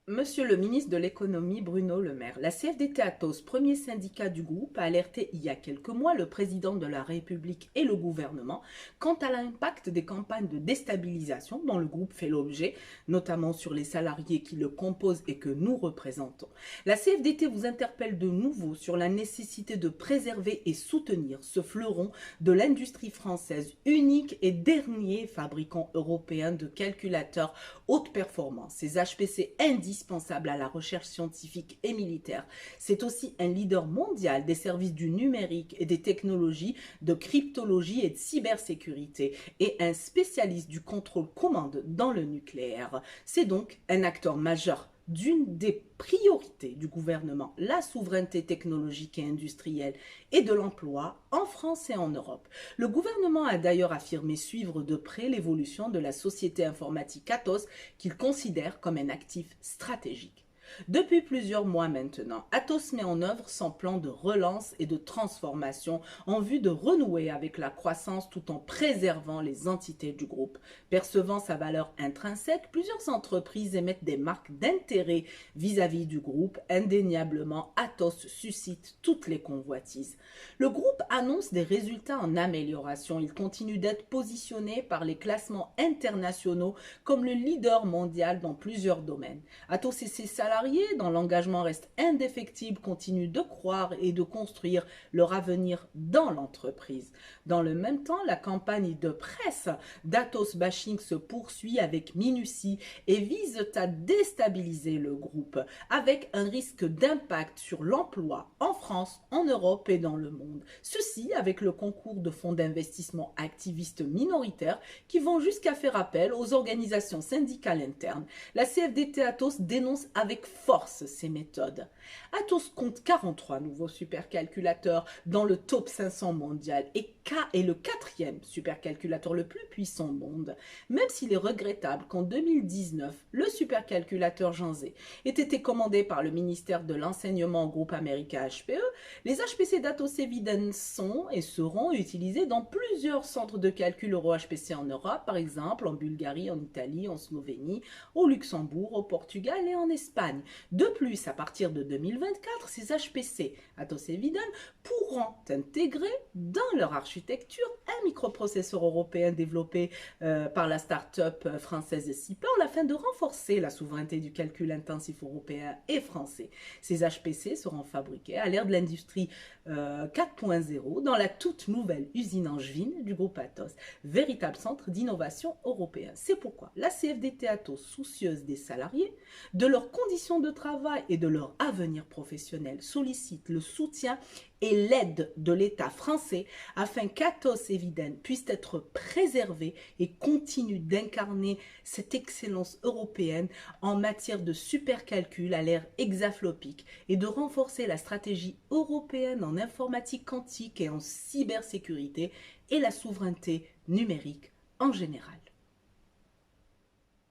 Monsieur le ministre de l'économie Bruno Le Maire, la CFDT Atos, premier syndicat du groupe, a alerté il y a quelques mois le président de la République et le gouvernement quant à l'impact des campagnes de déstabilisation dont le groupe fait l'objet, notamment sur les salariés qui le composent et que nous représentons. La CFDT vous interpelle de nouveau sur la nécessité de préserver et soutenir ce fleuron de l'industrie française, unique et dernier fabricant européen de calculateurs haute performance, ces HPC indispensables à la recherche scientifique et militaire. C'est aussi un leader mondial des services du numérique et des technologies de cryptologie et de cybersécurité et un spécialiste du contrôle-commande dans le nucléaire. C'est donc un acteur majeur d'une des priorités du gouvernement, la souveraineté technologique et industrielle et de l'emploi en France et en Europe. Le gouvernement a d'ailleurs affirmé suivre de près l'évolution de la société informatique Atos qu'il considère comme un actif stratégique. Depuis plusieurs mois maintenant, Atos met en œuvre son plan de relance et de transformation en vue de renouer avec la croissance tout en préservant les entités du groupe. Percevant sa valeur intrinsèque, plusieurs entreprises émettent des marques d'intérêt vis-à-vis du groupe. Indéniablement, Atos suscite toutes les convoitises. Le groupe annonce des résultats en amélioration. Il continue d'être positionné par les classements internationaux comme le leader mondial dans plusieurs domaines. Atos et ses salariés dont l'engagement reste indéfectible continuent de croire et de construire leur avenir dans l'entreprise. Dans le même temps, la campagne de presse d'Atos Bashing se poursuit avec minutie et vise à déstabiliser le groupe avec un risque d'impact sur l'emploi en France, en Europe et dans le monde. Ceci avec le concours de fonds d'investissement activistes minoritaires qui vont jusqu'à faire appel aux organisations syndicales internes. La CFDT Atos dénonce avec force ces méthodes. Atos compte 43 nouveaux supercalculateurs dans le top 500 mondial et est le quatrième supercalculateur le plus puissant au monde. Même s'il est regrettable qu'en 2019, le supercalculateur Jean Zé ait été commandé par le ministère de l'Enseignement au groupe américain HPE, les HPC d'Atos Eviden sont et seront utilisés dans plusieurs centres de calcul Euro-HPC en Europe, par exemple en Bulgarie, en Italie, en Slovénie, au Luxembourg, au Portugal et en Espagne. De plus, à partir de 2024, ces HPC Atos Eviden pourront intégrer dans leur architecture un microprocesseur européen développé par la start-up française Ciplan afin de renforcer la souveraineté du calcul intensif européen et français. Ces HPC seront fabriqués à l'ère de l'industrie 4.0 dans la toute nouvelle usine angevine du groupe Atos, véritable centre d'innovation européen. C'est pourquoi la CFDT Atos, soucieuse des salariés, de leurs conditions de travail et de leur avenir professionnel, sollicite le soutien et l'aide de l'État français afin qu'Atos Eviden puisse être préservé et continue d'incarner cette excellence européenne en matière de supercalcul à l'ère hexaflopique et de renforcer la stratégie européenne en informatique quantique et en cybersécurité et la souveraineté numérique en général.